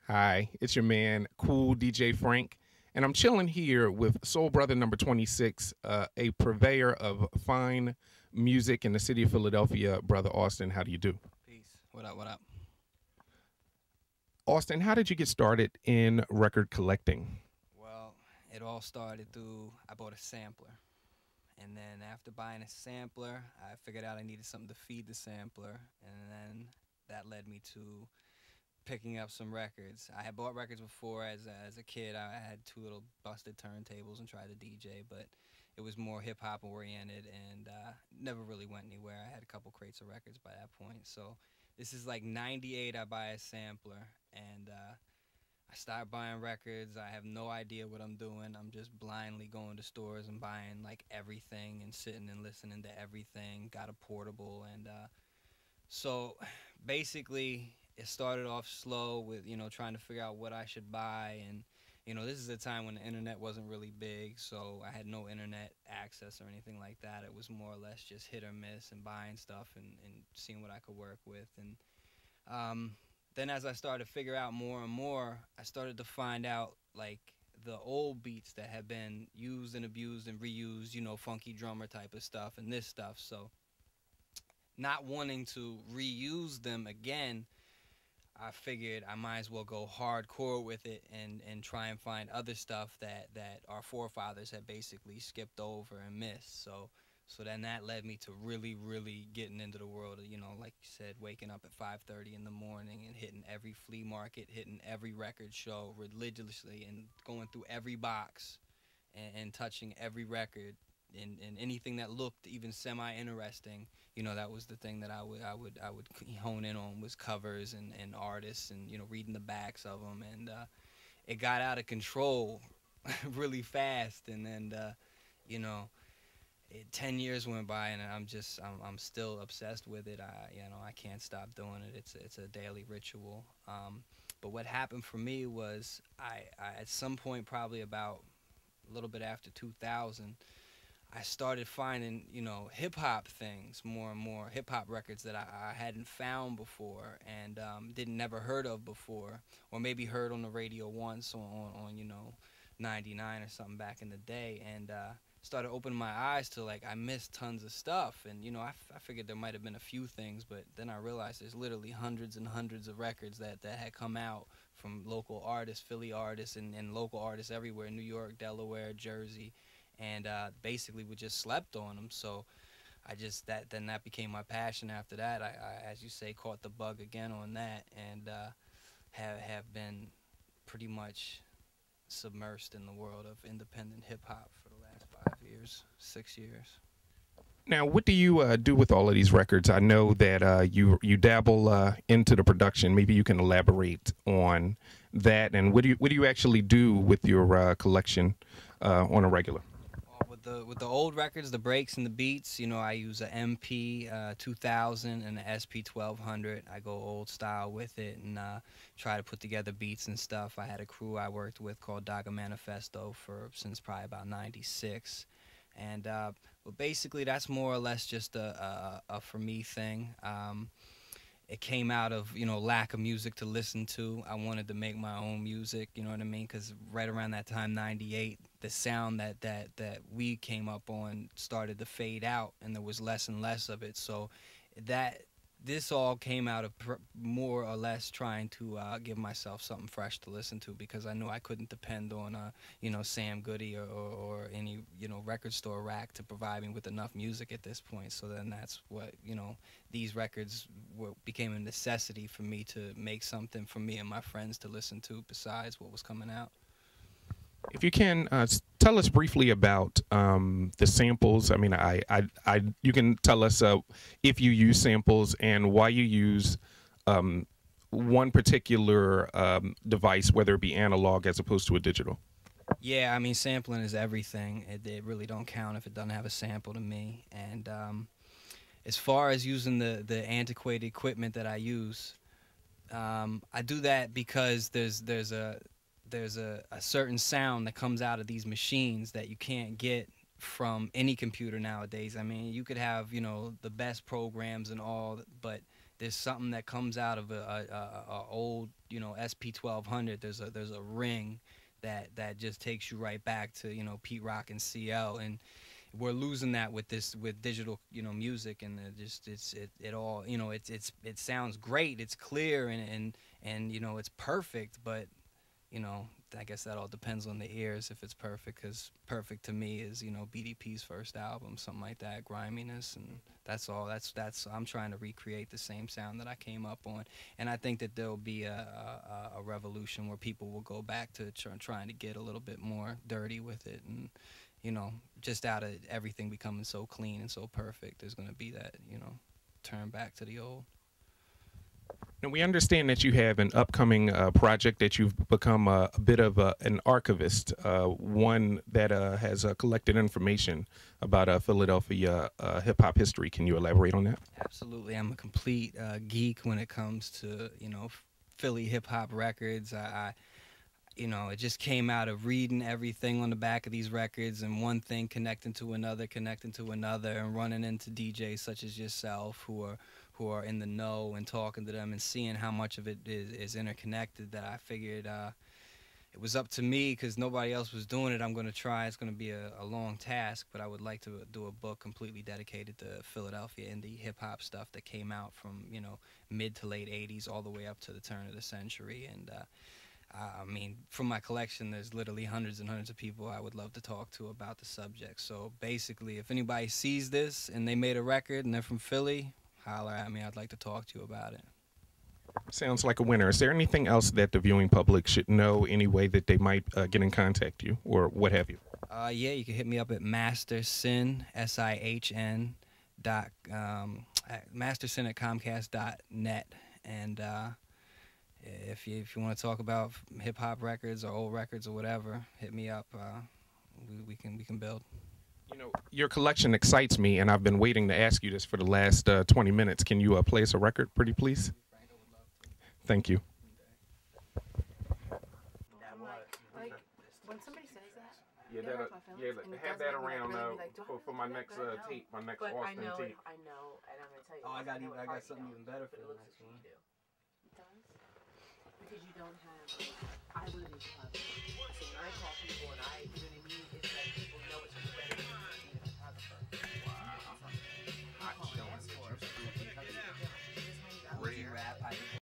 Hi, it's your man, Cool DJ Frank, and I'm chilling here with Soul Brother number 26, a purveyor of fine music in the city of Philadelphia, Brother Austin. How do you do? Peace. What up? What up? Austin, how did you get started in record collecting? Well, it all started through I bought a sampler. And then after buying a sampler, I figured out I needed something to feed the sampler. And then that led me to picking up some records. I had bought records before as a kid. I had two little busted turntables and tried to DJ, but it was more hip hop oriented and never really went anywhere. I had a couple crates of records by that point. So this is like 98. I buy a sampler and I start buying records. I have no idea what I'm doing. I'm just blindly going to stores and buying like everything and sitting and listening to everything. Got a portable and so basically it started off slow with trying to figure out what I should buy and this is a time when the internet wasn't really big, so I had no internet access or anything like that. It was more or less just hit or miss and buying stuff and seeing what I could work with. And um, then as I started to figure out more and more, I started to find out like the old beats that had been used and abused and reused, funky drummer type of stuff and this stuff. So not wanting to reuse them again, I figured I might as well go hardcore with it and try and find other stuff that our forefathers had basically skipped over and missed. So then that led me to really getting into the world of, like you said, waking up at 5:30 in the morning and hitting every flea market, hitting every record show religiously and going through every box and touching every record and anything that looked even semi interesting. That was the thing that I would hone in on was covers and artists and reading the backs of them. And it got out of control really fast. And then you know 10 years went by and I'm still obsessed with it. I can't stop doing it. It's a daily ritual. But what happened for me was I at some point, probably about a little bit after 2000, I started finding, hip hop things more and more, hip hop records that I hadn't found before and didn't never heard of before, or maybe heard on the radio once on 99 or something back in the day, and started opening my eyes to like I missed tons of stuff, and I figured there might have been a few things, but then I realized there's literally hundreds and hundreds of records that had come out from local artists, Philly artists, and local artists everywhere, New York, Delaware, Jersey, and basically we just slept on them. So I just that became my passion. After that, I as you say, caught the bug again on that, and have been pretty much submersed in the world of independent hip hop for the last 5 years, 6 years. Now, what do you do with all of these records? I know that you dabble into the production. Maybe you can elaborate on that, and what do you actually do with your collection on a regular? With the old records, the breaks and the beats, I use a MP 2000 and a SP 1200. I go old style with it and try to put together beats and stuff. I had a crew I worked with called Daga Manifesto for since probably about '96, and but basically that's more or less just a for me thing. It came out of lack of music to listen to. I wanted to make my own music, you know what I mean? Because right around that time, '98, the sound that we came up on started to fade out, and there was less and less of it. So that this all came out of more or less trying to give myself something fresh to listen to, because I knew I couldn't depend on Sam Goody or any record store rack to provide me with enough music at this point. So then that's what these records became a necessity for me to make something for me and my friends to listen to besides what was coming out. If you can tell us briefly about the samples. I mean, you can tell us if you use samples and why you use one particular device, whether it be analog as opposed to a digital. Yeah, I mean, sampling is everything. It really don't count if it doesn't have a sample to me. And as far as using the antiquated equipment that I use, I do that because there's a certain sound that comes out of these machines that you can't get from any computer nowadays. I mean, you could have the best programs and all, but there's something that comes out of a old you know, SP1200, there's a ring that just takes you right back to, you know, Pete Rock and CL, and we're losing that with digital, you know, music, and it all, you know, it sounds great, it's clear, and you know, it's perfect, but you know, I guess that all depends on the ears if it's perfect, because perfect to me is, you know, BDP's first album, something like that, griminess, and that's all. That's I'm trying to recreate the same sound that I came up on, and I think that there'll be a revolution where people will go back to trying to get a little bit more dirty with it, and you know, just out of everything becoming so clean and so perfect, there's gonna be that, you know, turn back to the old. And we understand that you have an upcoming project that you've become a bit of an archivist, one that has collected information about Philadelphia hip hop history. Can you elaborate on that? Absolutely, I'm a complete geek when it comes to, you know, Philly hip hop records. You know, it just came out of reading everything on the back of these records, and one thing connecting to another, and running into DJs such as yourself who are in the know, and talking to them and seeing how much of it is interconnected, that I figured it was up to me, because nobody else was doing it. I'm going to try. It's going to be a long task, but I would like to do a book completely dedicated to Philadelphia indie hip-hop stuff that came out from, you know, mid to late 80s all the way up to the turn of the century. And I mean, from my collection, there's literally hundreds and hundreds of people I would love to talk to about the subject. So basically, if anybody sees this and they made a record and they're from Philly, holler at me. I'd like to talk to you about it. Sounds like a winner. Is there anything else that the viewing public should know, any way that they might get in contact with you, or what have you? Yeah, you can hit me up at mastersin, SIHN, mastersin at Comcast.net. And if you want to talk about hip-hop records or old records or whatever, hit me up. We can build. You know, your collection excites me, and I've been waiting to ask you this for the last 20 minutes. Can you play us a record, pretty please? Thank you. Like when somebody says that, have that around for my next tape, my next Austin tape. I know, and I'm gonna tell you. Oh, I got something even better for the next one. It does, because you don't have. I live in clubs.